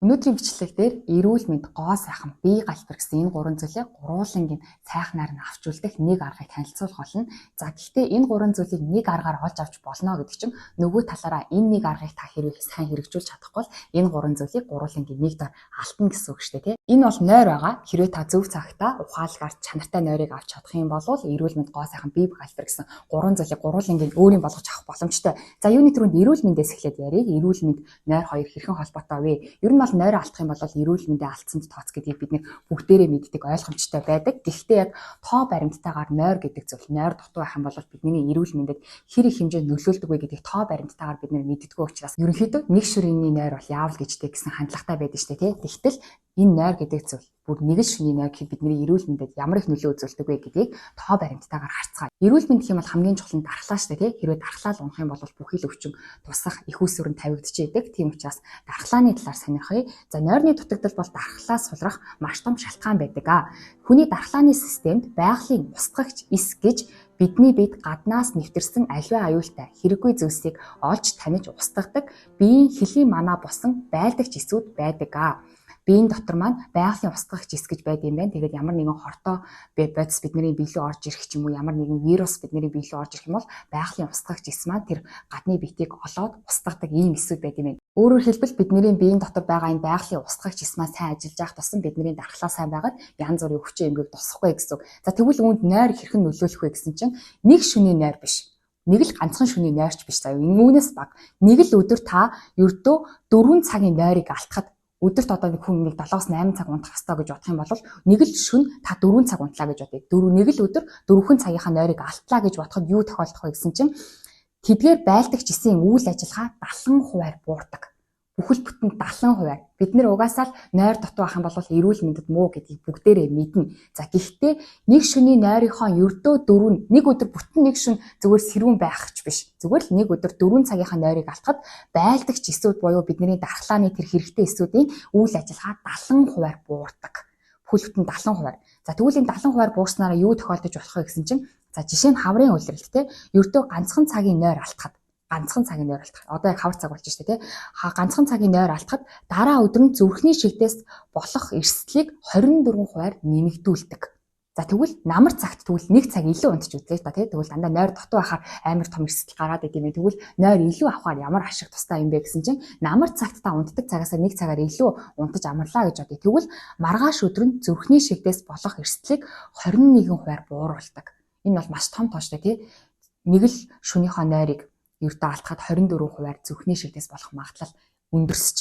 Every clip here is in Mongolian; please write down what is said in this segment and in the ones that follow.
Өнөөдрийн бичлэгдээр эрүүл мэнд гоо сайхан бие галбир гэсэн энэ гурван зүйлийг гурвуулангийн сайхнаар нь авч үлдэх нэг аргыг танилцуулах болно. За гэхдээ энэ гурван зүйлийг нэг аргаар олж авч болно гэдэг чинь нөгөө талаараа энэ нэг аргыг та хэрвээ сайн хэрэгжүүлж чадахгүй бол энэ гурван зүйлийг гурвуулангийн нэг дор алтна гэсэн үг шүү дээ, тийм. Энэ бол нойр байгаа. Хэрвээ та зөв цагтаа ухаалгаар чанартай нойрыг авч чадах юм бол эрүүл мэнд гоо сайхан бие галбир гэсэн гурван зүйлийг гурвуулангийн өөрийн болгож авах боломжтой. За юуны түрүүнд эрүүл мэндээс эхлээд ярив. Эрүүл мэнд нойр хоёр хэрхэн холбоотой вэ? Ер нь бол нойроо алдах юм бол эрүүл мэндийн алдсанд тооц гэдгийг бид бүгдээрээ мэддэг, ойлгомжтой байдаг. Гэхдээ яг тоо баримттайгаар нойр гэдэг зүйл нойр дутуу байх юм бол бидний эрүүл мэндэд хэр их хэмжээнд нөлөөлдөг вэ гэдгийг тоо баримттайгаар бид мэддэггүй учраас ерөнхийдөө нэг ширээний нойр бол яавал гэжтэй гэсэн хандлагатай байдаг шүү дээ, тийм. Тэгтэл энэ нойр гэдэг зүйл бүр нэг л шүний нойр гэхэд бидний эрүүл мэндэд ямар их нөлөө үзүүлдэг вэ гэдгийг тоо баримттайгаар харцгаая. Эрүүл мэнд гэх юм бол хамгийн чухал нь дархлаа шүү дээ, тийм. Хэрвээ дархлаа унах юм бол бүхий л өвчин тусах, их үүсвэр нь тавигдчихэдэг. Тийм учраас дархлааны талаар сонирхъя. За нойрны дутагдал бол дархлаас сулрах маш том шалтгаан байдаг. Хүний дархлааны системд байгалийн устгагч эс гэж бидний бид гаднаас нэвтэрсэн аливаа аюултай хэрэггүй зүйлсийг олж таниж устгадаг биеийн хөлийн манаа босон байлдагч эсүүд байдаг. Биеийн дотор маань байгалийн устгагч эс гэж байдаг юм байна. Тэгээд ямар нэгэн хортой бодис бидний бие рүү орж ирэх ч юм уу, ямар нэгэн вирус бидний бие рүү орж ирэх юм бол байгалийн устгагч эс маань тэр гадны биетийг олоод устгадаг ийм эсүүд байдаг юм байна. Өөрөөр хэлбэл бидний биеийн дотор байгаа энэ байгалийн устгагч эс маань сайн ажиллаж явах тусам бидний дархлаа сайн байгаад янз бүрийн өвчин эмгэг тусахгүй гэсэн. За тэгвэл үүнд нойр хэрхэн нөлөөлөх вэ гэсэн чинь нэг шүний нойр биш. Нэг л ганцхан шүний нойрч биш. За үүнээс баг нэг л өдөр та ердөө 4 цагийн нойрыг алтхад өдөрт одоо нэг хүн 7-8 цаг унтах хэрэгтэй гэж бодох юм бол нэг л шүн та 4 цаг унтлаа гэж бодъё. Нэг л өдөр 4 цагийнхаа нойрыг алтлаа гэж бодоход юу тохиолдох вэ гэсэн чинь тэдгээр байлдагч эсийн үйл ажиллагаа 70% буурдаг. Бүхэл бүтэн 70%. Бид нэр угаасаа л нойр дутуу байх юм бол эрүүл мэндэд муу гэдгийг бүгдээрээ мэднэ. За гэхдээ нэг шөнийн нойрынхоо ердөө 4 нэг өдөр бүтэн нэг шөнө зүгээр сэрүүн байх ч биш. Зүгээр л нэг өдөр 4 цагийнхаа нойрыг алтхад байлдагч эсүүд буюу бидний дархлааны тэр хэрэгтэй эсүүдийн үйл ажиллагаа 70% буурдаг. Бүхэл бүтэн 70%. За тэгвэл энэ 70% буурснараа юу тохиолдож болох вэ гэсэн чинь за жишээ нь хаврын улирал те ердөө ганцхан цагийн нойр алтхад одоо яг хавар цаг болж штэ тий. Ганцхан цагийн нойр алтхад дараа өдөр нь зүрхний шигтээс болох эрсдлийг 24% нэмэгдүүлдэг. За тэгвэл намар цагт тэгвэл нэг цаг илүү унтж үзлээ та тий. Тэгвэл дандаа нойр дутуу байхаар амар том эрсдэл гараад идэв юм. Тэгвэл нойр илүү авахаар ямар ашиг тустай юм бэ гэсэн чинь намар цагт та унтдаг цагаас нэг цагаар илүү унтаж амарлаа гэж бодъё. Тэгвэл маргааш өдөр нь зүрхний шигтээс болох эрсдлийг 21% бууруулдаг. Энэ бол маш том тооштой тий. Нэг л шөнийхөө нойрыг ердөө алтхад 24% зүрхний шигтээс болох магадлал өндөрсөж.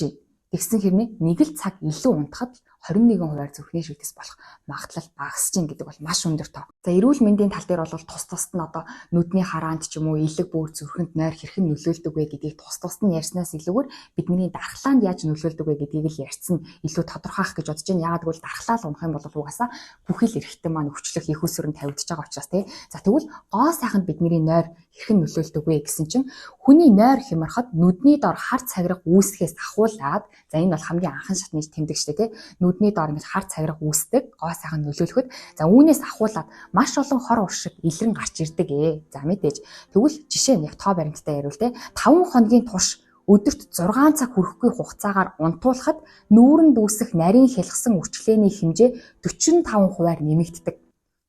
Тэгсэн хэрнээ нэг л цаг илүү унтахад 21% зүрхний шигтээс болох магадлал багасж гэдэг бол маш өндөр тоо. За эрүүл мэндийн тал дээр бол тус тусад нь одоо нүдний хараанд ч юм уу элэг бөөр зүрхэнд нойр хэрхэн нөлөөлдөг вэ гэдгийг тус тусад нь ярьснаас илүүгээр бидний дархлаанд яаж нөлөөлдөг вэ гэдгийг л ярьсан илүү тодорхойлох гэж бодож байна. Яагаад гэвэл дархлаа л унах юм бол угаасаа бүхий л эрхтэн маань өвчлөх их усүрэн тавигдж байгаа учраас тий. За тэгвэл гоо сайханд бидний нойр хэрхэн нөлөөлдөг вэ гэсэн чинь хүний нойр хямрахад нүдний дор хар цагираг үүсгэхээс ахуулаад за энэ бол хамгийн анхан шатны тэмдэг шүү дээ тий. Нүдний доор ингэж хар цагираг үүсдэг гоо сайхан нөлөөлөхөд за үүнээс ахуулаад маш олон хор уршиг илрэн гарч ирдэг За мэдээж тэгвэл жишээ нь яг тоо баримттай яриул те 5 хоногийн турш өдөрт 6 цаг хүрэхгүй хугацаагаар унтуулахад нүүрэн дүүсэх нарийн хялгсан үрчлээний хэмжээ 45% нэмэгддэг.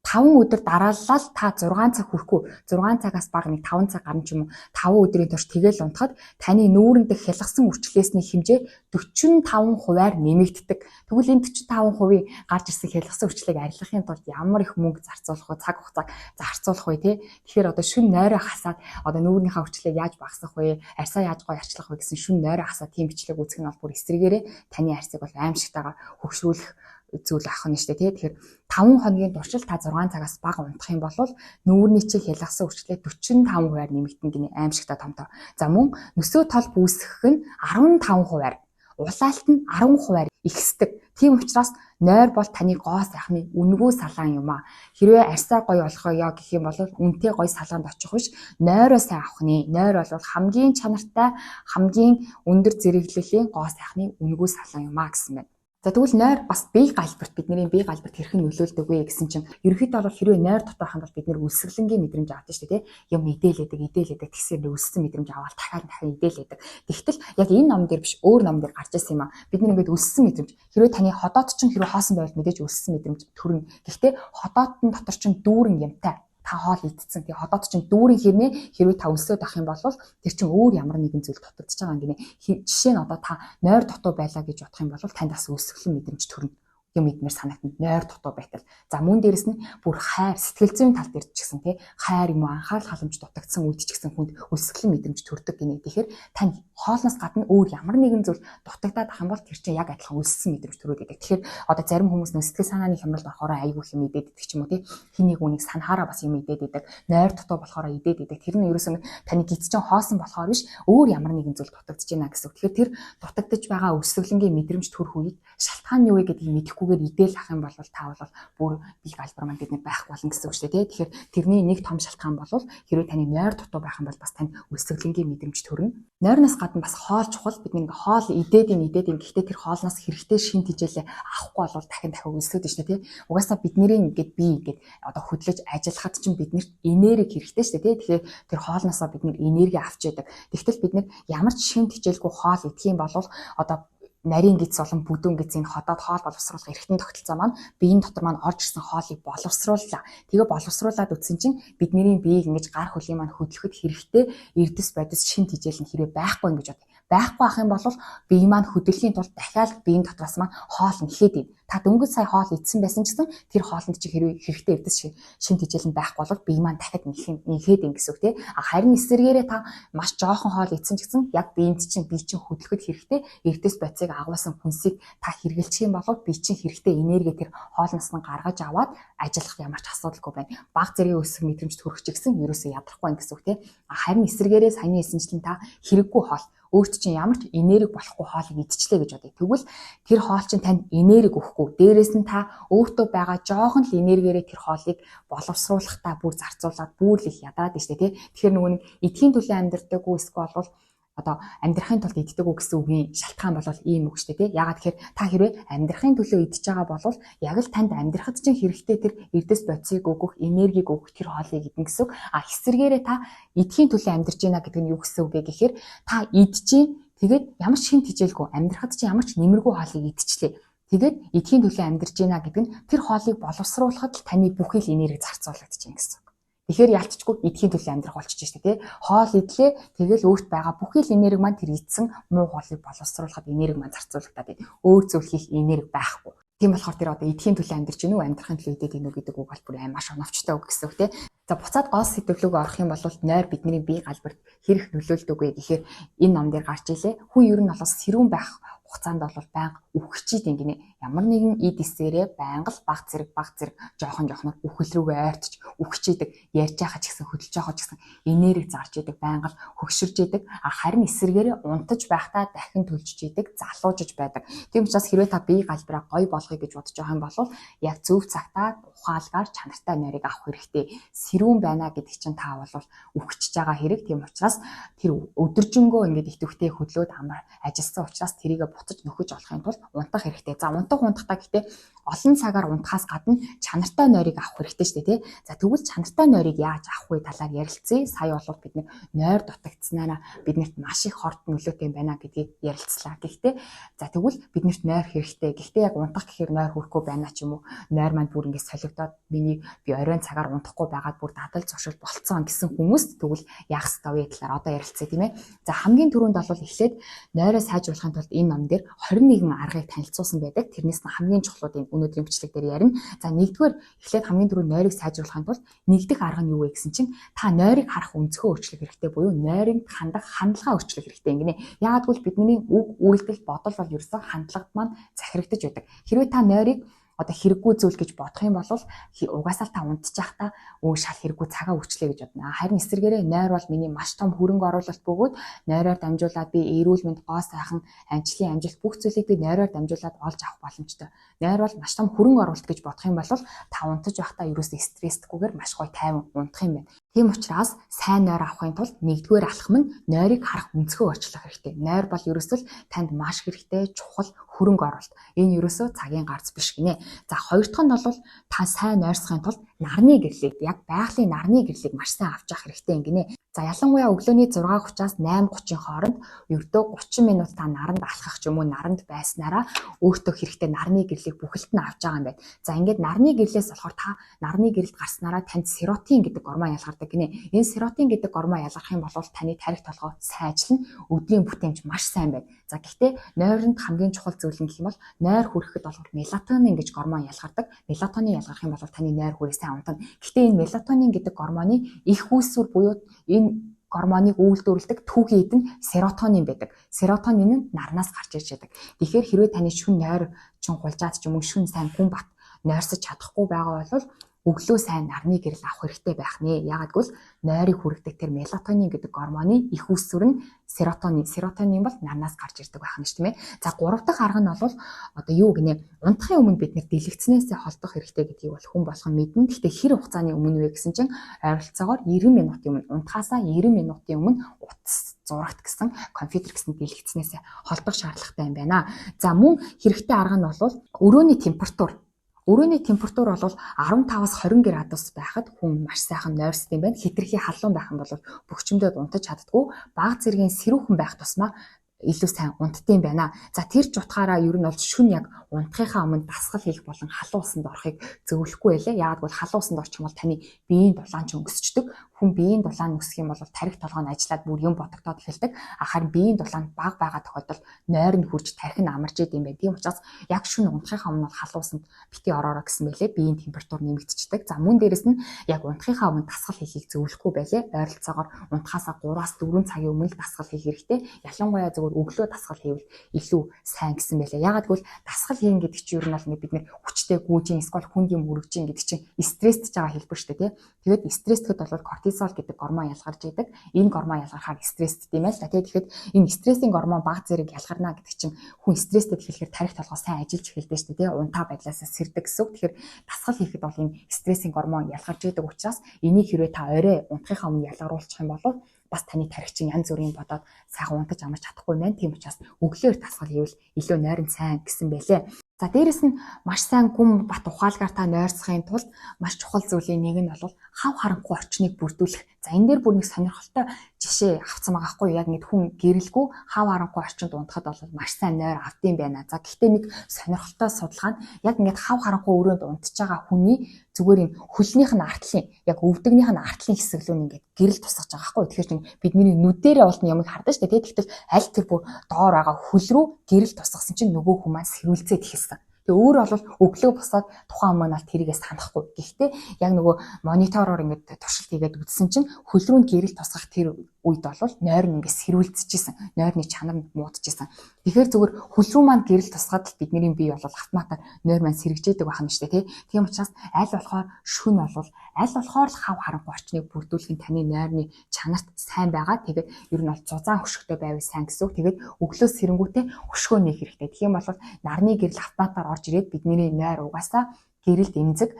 5 өдөр дараалал та 6 цаг хүрэхгүй 6 цагаас бага нэг 5 цаг гарна ч юм уу 5 өдрийн турш тэгэл унтахад таны нүүрэн дэх хялгсан үрчлээсний хэмжээ 45% нэмэгддэг. Тэгвэл энэ 45% гарч ирсэн хялгсан үрчлэгийг арилгахын тулд ямар их мөнгө зарцуулах вэ, цаг хугацааг зарцуулах вэ те. Тэгэхээр одоо шүн нойроо хасаад одоо нүүрнийхээ үрчлэгийг яаж багасгах вэ, арьсаа яаж гоё арчлах вэ гэсэн шүн нойроо хасаад тийм бичлэг үүсгэх нь бол бүр эсрэгээрээ таны арьсыг бол аимшигтайгаар хөгшрүүлэх зүйл ах нь шүү дээ тий. Тэгэхээр 5 хоногийн туршил та 6 цагаас бага унтах юм бол нүүрний чи хялгасан үрчлээ 45% нэмэгдэн гинэ аимшигтай томтоо. За мөн нөсөө тол бүүсгэх нь 15%, улаалт нь 10% ихсдэг. Тийм учраас нойр бол таны гоо сайхны үнгүү салаан юм аа. Хэрвээ арьсаа гоё олгоё гэх юм бол үнтэй гоё салаанд очих биш нойроо сайн авах нэ. Нойр бол хамгийн чанартай, хамгийн өндөр зэрэглэлийн гоо сайхны үнгүү салаан юм аа гэсэн байна. За тэгвэл нойр бас бие галбирт бидний бие галбирт хэрхэн нөлөөлдөг вэ гэсэн чинь ерөнхийдөө бол хэрвээ нойр дотоо хандвал бид нэр үлсгэлэнгийн мэдрэмж авдаг шүү дээ, тийм идээлээдэг тэгсээр үлссэн мэдрэмж аваад дахин идээлээдэг. Тэгтэл яг энэ ном дээр биш өөр ном дээр гарч ирсэн юм а. Бид нэг ингээд үлссэн мэдрэмж хэрвээ таны ходоод чинь хэрвээ хоосон байвал мэдээж үлссэн мэдрэмж төрнө. Гэхдээ ходоодын дотор чинь дүүрэн юмтай та хоол идсэн. Тэгээ ходоод чинь дүүрэн хэрнээ хэрвээ та өлсөд авах юм бол тэр чинь өөр ямар нэгэн зүйл дутагдж байгаа юм гинэ. Жишээ нь одоо та нойр дутуу байлаа гэж бодох юм бол танд бас өсөглөн мэдрэмж төрнө. Юм идмэр санагдана. Нойр дутуу байтал. За мөн дээрэс нь бүр хайр, сэтгэл зүйн тал дээр ч гэсэн тий хайр юм уу анхаарал халамж дутагдсан үед ч гэсэн хүнд өсөглөн мэдрэмж төрдөг гинэ. Тэгэхээр тань хоолноос гадна өөр ямар нэгэн зүйл дутагдаад ах юм бол тэр чинь яг адилхан өссөн мэдрэмж төрөөд идэг. Тэгэхээр одоо зарим хүмүүс нөө сэтгэл санааны хямралд орохоор айгүй юм идээд идэг ч юм уу тий хэнийг үнийг санахаараа бас юм идээд идэг. Нойр дутуу болохоор идээд идэг. Тэр нь ерөөсөө таны гидс чинь хоосон болохоор биш өөр ямар нэгэн зүйл дутагдж байна гэсэн. Тэгэхээр тэр дутагдж байгаа өсөглөнгийн мэдрэмж төрөх үед шалтгаан нь юу вэ гэдгийг мэдэхгүйгээр идээл ах юм бол та бол бүр бие галбар маань бидний байхгүй болно гэсэн үг шүү дээ. Тэгэхээр тэрний нэг том шалтгаан бол хэрвээ таны нойр дутуу байх юм бол бас тань өсөглөнгийн мэдрэмж төрнө. Нойрноос гадна бас хоол чухал. Бид нэг хоол идээд юм. Гэхдээ тэр хоолноос хэрэгтэй шин тэжээлээ авахгүй бол дахин өсөд шүү дээ. Угаасаа бидний ингээд бие ингээд одоо хөдлөж ажиллахад чинь биднэрт энерги хэрэгтэй шүү дээ. Тэгэхээр тэр хоолноосоо бид нэр энерги авч яадаг. Тэгтэл бид нэр ямар ч шин тэжээлгүй хоол идэх юм бол одоо нарийн гидс болон бүдүүн гидс энэ ходоод хоол боловсруулах эргэтэн тогтолцоо маань биеийн дотор маань орж ирсэн хоолыг боловсрууллаа. Тэгээ боловсруулад үтсэн чинь бидний биеийг ингэж гар хөлийн маань хөдлөхөд хэрэгтэй эрдэс бодис шин тэжээл нь хэрэг байхгүй ингэж бод. Байхгүй ах юм бол бие маань хөдөлгөхийн тулд дахиад биеийн дотроос маань хоол нэхэд ийн. Та дөнгөж сая хоол идсэн байсан ч гэсэн тэр хоолнд чи хэрэгтэй эрдэс шин тэжээл нь байхгүй бол бие маань дахиад нэхэд ийн гэсэн үг тий. Харин эсвэргээрээ та маш жоохон хоол идсэн ч гэсэн яг бие чинь хөдөлгөхөд хэрэгтэй эрдэс бодисыг агуулсан хүнсийг та хэрэгэлчих юм бол бие чинь хэрэгтэй энерги тэр хоолноос нь гаргаж аваад ажиллах ямар ч асуудалгүй байна. Баг зэргийн өсөх мэдрэмж төрөх ч гэсэн ерөөсөө ядрахгүй гэсэн үг тий. Харин эсвэргээрээ саяны хэлсэнчлэн та хэрэггүй хоол өөрт чинь ямар ч энерги болохгүй хоолыг идчихлээ гэж бодъё. Тэгвэл тэр хоол чинь танд энерги өгөхгүй. Дээрээс нь та өөртөө байгаа жоохон л энергиэрээ тэр хоолыг боловсруулахдаа бүр зарцуулаад бүр л их ядраад штэ тий. Тэгэхээр нөгөө нэг эдхийн төлөө амьдардаг уу эсвэл бол одоо амьдрахын тулд иддэг үү гэсэн үгийн шалтгаан бол ийм үг шүү дээ. Ягаад тэгэхээр та хэрвээ амьдрахын төлөө идж байгаа бол яг л танд амьдрахад чинь хэрэгтэй тэр эрдэс бодисыг өгөх, энергийг өгөх тэр хоолыг идэх гэсэн үг. Эсвэргээрээ та эдхийн төлөө амьдарч байна гэдэг нь юу гэсэн үг вэ гэхээр та идчихин тэгээд ямар ч шин тэжээлгүй амьдрахад чинь ямар ч нэмэргүй хоолыг идчихлээ. Тэгээд эдхийн төлөө амьдарч байна гэдэг нь тэр хоолыг боловсруулахад таны бүхий л энерги зарцуулагдаж байна гэсэн. Тэгэхээр ялцчгүй эдхийн төлөө амьдрах болчихж штэ тий. Хоол идлээ тэгэл өөрт байгаа бүхий л энерги маань тэр идсэн муу хоолыг боловсруулахад энерги маань зарцуулагдаад байна. Өөр зүйл хийх энерги байхгүй. Тийм болохоор тэр одоо эдхийн төлөө амьдарч гинүү амьдрахын төлөө идэх гинүү гэдэг үг бол бүр маш оновчтой үг гэсэн үг тий. За буцаад гол сэдвлүүг орох юм бол нойр бидний бие галбирт хэрэг нөлөөлдөг вэ гэхээр энэ ном дээр гарч илээ. Хүн ер нь бол сэрүүн байх хугацаанд бол байнга үхчихийд гинэ. Ямар нэгэн эд эсээрээ байнга л баг зэрэг жоохон үхэл рүүгээ ойртож үхчихийдэг. Ярьж байгаа ч гэсэн хөдөлж байгаа ч гэсэн энерги зарж идэг, байнга л хөгширж идэг. Харин эсэргээрээ унтаж байхдаа дахин төлжж идэг, залуужж байдаг. Тийм учраас хэрвээ та бие галбираа гоё болгоё гэж бодож байгаа юм бол яг зөв цагтаа ухаалгаар чанартай нойрыг авах хэрэгтэй. Сэрүүн байна гэдэг чинь та бол үхчихэж байгаа хэрэг. Тийм учраас тэр өдөржингөө ингээд идэвхтэй хөдлөөд ажилласан учраас тэрийг буцаж нөхөж олохын тулд унтах хэрэгтэй. За унтахдаа гэхдээ олон цагаар унтахаас гадна чанартай нойрыг авах хэрэгтэй шүү дээ тий. За тэгвэл чанартай нойрыг яаж авах вэ талаар ярилцъя. Сая бол бид нойр дутагдсанаараа биднэрт маш их хорт нөлөөтэй байна гэдгийг ярилцлаа. Гэхдээ за тэгвэл биднэрт нойр хэрэгтэй. Гэхдээ яг унтах гэхээр нойр хүрэхгүй байна ч юм уу. Нойр маань бүр ингээд солигдоод би оройн цагаар унтахгүй байгаад бүр дадал зуршил болцсон гэсэн хүмүүст тэгвэл яах ёстой вэ талаар одоо ярилцъя тийм ээ. За хамгийн түрүүнд бол эхлээд нойроо сайжруулахын тулд энэ ном дээр 21 аргыг танилцуулсан байдаг. Тэрнээс нь хамгийн чухлуудын өнөөдрийн бичлэг дээр ярина. За нэгдүгээр эхлээд хамгийн түрүүнд нойрыг сайжруулахын тулд нэгдэх арга нь юу вэ гэсэн чинь та нойрыг харах өнцгөө өөрчлөх хэрэгтэй буюу нойрыг хандах хандлага өөрчлөх хэрэгтэй гинэ. Яагад бол бидний үг, үйлдэл, бодол бол ерөөсөө хандлагад маань захирагдаж байдаг. Хэрвээ та нойрыг одоо хэрэггүй зүйл гэж бодох юм бол угаасаа та унтчих та шал хэрэггүй цагаа үрчлээ гэж бодно. Харин эсвэргээрээ нойр бол миний маш том хөрөнгө оруулалт бөгөөд нойроор дамжуулаад би эрүүл мэнд гоо сайхан амжилтын амжилт бүх зүйлийг би нойроор дамжуулаад олж авах боломжтой. Нойр бол маш том хөрөнгө оруулалт гэж бодох юм бол та унтаж байхдаа ерөөсөө стресстгүйгээр маш гоё тайван унтах юм байна. Тийм учраас сайн нойр авахын тулд нэгдүгээр алхам нь нойрыг харах өнцгөө өөрчлөх хэрэгтэй. Нойр бол ерөөсөө танд маш хэрэгтэй, чухал хөрөнгө оруулалт. Энэ ерөөсөө цагийн гарц биш гинэ. За хоёр дахь нь бол та сайн нойрсохын тулд нарны гэрлийг, яг байгалийн нарны гэрлийг маш сайн авч явах хэрэгтэй гинэ. За ялангуяа өглөөний 6:30-аас 8:30-ын хооронд ердөө 30 минут та наранд алхах ч юм уу наранд байснараа өөртөө хэрэгтэй нарны гэрлийг бүхэлд нь авч байгаа юм байна. За ингээд нарны гэрлээс болохоор та нарны гэрэлд гарснараа танд серотин гэдэг гормон ялгардаг гинэ. Энэ серотин гэдэг гормон ялгарх юм бол таны тарих толгой сайн ажиллана, өдрийн бүтээмж маш сайн байна. За гэхдээ нойронд хамгийн чухал зүйл нь гэх юм бол нойр хүрэхэд бол мелатонин гэж гормон ялгардаг. Мелатонин ялгарх юм бол таны нойр хүрээ сайн унтана. Гэхдээ энэ мелатонин гэдэг гормоны их үүсвэр буюу энэ гормоныг үйлдвэрлэдэг түүхийн эд нь серотонин байдаг. Серотонин нь нарнаас гарч ирж байдаг. Тэгэхээр хэрвээ таны шүн нойр чин гулжаад ч юм уу шүн сайн гүн бат нойрсож чадахгүй байгаа бол өглөө сайн нарны гэрэл авах хэрэгтэй байх нэ. Яагад гэвэл нойрыг хүргэдэг тэр мелатонин гэдэг гормоны их үүсвэр нь серотонин. Серотонин бол нарнаас гарч ирдэг байх нь шүү дээ. За 3 дахь арга нь бол одоо юу гинэ? Унтахын өмнө бид нэр дэлгэцнээсээ холдох хэрэгтэй гэдгийг бол хүн болгон мэднэ. Гэхдээ хэр хугацааны өмнө вэ гэсэн чинь ойролцоогоор 90 минутын өмнө, унтахаасаа 90 минутын өмнө утас зурагт гэсэн компьютер гэсэн дэлгэцнээсээ холдох шаардлагатай юм байна. За мөн хэрэгтэй арга нь бол өрөөний температур. Өрөөний температур бол 15-аас 20 градус байхад хүн маш сайхан нойрсд юм байна. Хитрхи халуун байх юм бол бөхчмөдөд унтаж чаддгүй. Бага зэргийн сэрүүхэн байх тусмаа илүү сайн унтдсан байна. За тэр ч утгаараа ер нь бол шүн яг унтахынхаа өмнө дасгал хийх болон халуун усанд орохыг зөвлөхгүй байлээ. Яагаад гэвэл халуун усанд орчих юм бол таны биеийн дулаан ч өнгөсчдөг. Хүн биеийн дулаан өсөх юм бол тарих толгой нь ажиллаад бүр юм бодогдоод эхэлдэг. Харин биеийн дулаан бага байгаа тохиолдолд нойр нь хурж тарих нь амарч идэм байх. Тийм учраас яг шүн унтахынхаа өмнө халуун усанд бити ороорой гэсэн байлээ. Биеийн температур нэмэгдчихдэг. За мөн дээрэс нь яг унтахынхаа өмнө дасгал хийхийг зөвлөхгүй байлээ. Ойролцоогоор унтахаасаа 3-аас 4 цагийн өмнө л дасгал хийх хэрэгтэй. Ялангуяа өглөө дасгал хийвэл илүү сайн гэсэн байлаа. Яагаад гэвэл дасгал хийн гэдэг чинь ер нь бол бид нэр хүчтэй гүйжин эсвэл хүнд юм өргөжин гэдэг чинь стресстэй байгаа хэлбэр шүү дээ, тий. Тэгээд стресстэд бол кортизол гэдэг гормон ялгарч идэг. Энэ гормон ялгархаар стресстэй юм байна л да. Тэгэхээр энэ стрессийн гормон бага зэрэг ялгарна гэдэг чинь хүн стресстэй тэгэхээр тарих толгой сайн ажиллаж эхэлдэг шүү дээ, тий. Унтаа байдлаасаа сэрдэг гэсэн үг. Тэгэхээр дасгал хийхэд бол энэ стрессийн гормон ялгарч идэг учраас энийг хэрвээ та орой унтахынхаа өмнө ялгаруулчих юм бол бас таны тарих чинь янз бүрийн бодоод сайхан унтаж амарч чадахгүй байна. Тийм учраас өглөөр дасгал хийвэл илүү нойрон сайн гэсэн байлээ. За дээрэс нь маш сайн гүн бат ухаалгаар та нойрсохын тулд маш чухал зүйлийн нэг нь бол хав харанхуй орчныг бүрдүүлэх. За энэ дээр бүр нэг сонирхолтой жишээ авцсан байгаа хгүй. Яг нэг хүн гэрэлгүй хав харанхуй орчинд унтахад бол маш сайн нойр авдсан байна. За гэхдээ нэг сонирхолтой судалгаа нь яг ингээд хав харанхуй өрөөнд унтж байгаа хүний зүгээр юм хөлнийх нь артлын яг өвдөгнийх нь артлын хэсэглүүн ингээд гэрэл тусгаж байгаа хгүй. Тэгэхээр чинь бидний нүдэрээ бол ямыг хардаг шүү дээ. Тэгтэл аль тэр бүр доор байгаа хөл рүү гэрэл тусгасан чинь нөгөө хүмүүс сэрүүлцээд эхэлсэн. Тэгээ өөр бол өглөө босоод тухайн өмнө бол тэрийгээ санахгүй. Гэхдээ яг нөгөө монитороор ингээд туршилт хийгээд үзсэн чинь хөл рүү гэрэл тусгах тэр үед бол нойр нь ингээд сэрүүлцэжсэн. Нойрны чанар нь муудажсэн. Тэгэхээр зүгээр хөл рүү маань гэрэл тусгаад л бидний бие бол автоматар нойр маань сэрэгжээдэг байх нь шүү дээ, тий. Тийм учраас аль болохоор шүн бол аль болохоор л хав харанхуй орчныг бүрдүүлэх нь таны нойрны чанарт сайн байгаа. Тэгээд ер нь бол зузаан хөшгөтэй байвал сайн гэсэн үг. Тэгээд өглөө сэрэнгүүтээ хөшгөө нээх хэрэгтэй. Тэгэх юм бол нарны гэрэл автоматар орж ирээд бидний нойр угаасаа гэрэлд эмзэг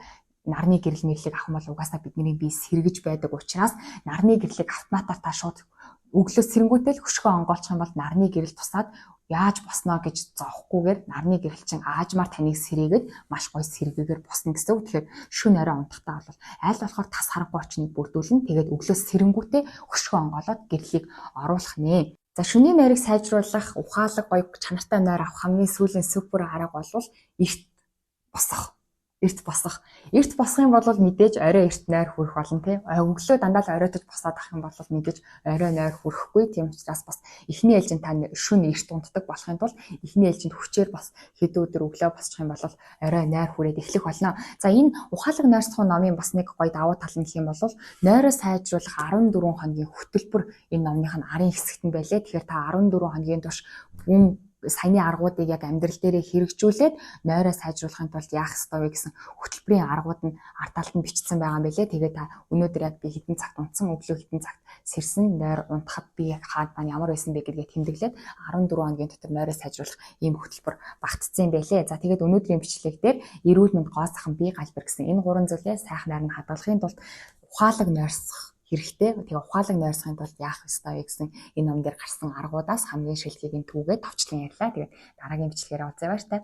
нарны гэрэл нэрлийг авах бол угаасаа бидний бие сэргэж байдаг учраас нарны гэрлийг автоматар та шууд өглөө сэрэнгүүтээ л хөшгөө онгоолчих юм бол нарны гэрэл тусаад яаж босноо гэж зоохгүйгээр нарны гэрэл чинь аажмаар таныг сэрээгээд маш гоё сэргээгээр босно гэсэн үг. Тэгэхээр шөнө орой унтахтаа бол аль болохоор тас харанхуй орчныг бүрдүүлнэ. Тэгээд өглөө сэрэнгүүтээ хөшгөө онгоолоод гэрлийг оруулах нэ. За шөнийн нойрыг сайжруулах, ухаалаг гоё чанартай нойр авах хамгийн сүүлийн супер арга бол эрт босох. Эрт босох юм бол мэдээж орой эрт нойр хүрэх болно, тий. Өглөө дандаа л оройтож босоод ах юм бол мэдээж орой нойр хүрэхгүй. Тийм учраас бас эхний ээлжинд та шөнө эрт унтдаг болохын тулд эхний ээлжинд хүчээр бас хэд өдөр өглөө босчих юм бол орой нойр хүрээд эхлэх болно. За энэ ухаалаг нойрсох номын бас нэг гоё давуу тал нь гэх юм бол нойроо сайжруулах 14 хоногийн хөтөлбөр энэ номных нь арын хэсэгт нь байлээ. Тэгэхээр та 14 хоногийн турш саяны аргуудыг яг амьдрал дээрээ хэрэгжүүлээд нойроо сайжруулахын тулд яах ёстой вэ гэсэн хөтөлбөрийн аргууд нь ард талд нь бичсэн байгаа юм билээ. Тэгээд та өнөөдөр яг би хэдэн цагт унтсан, өглөө хэдэн цагт сэрсэн, нойр унтахад би хаад маань ямар байсан бэ гэдгээ тэмдэглээд 14 хоногийн дотор нойроо сайжруулах ийм хөтөлбөр багтцсан юм байлээ. За тэгээд өнөөдрийн бичлэг дээр эрүүл мэнд гоо сайхан бие галбир гэсэн энэ гурван зүйлээ сайхан найран хадгалахын тулд ухаалаг нойрсох хэрэгтэй. Тэгээ ухаалаг нойрсохын тулд яах ёстой вэ гэсэн энэ ном дээр гарсан аргуудаас хамгийн шилхийг нь түүгээд товчлон ярьлаа. Тэгээд дараагийн бичлэгээр уулзъя баяр таа.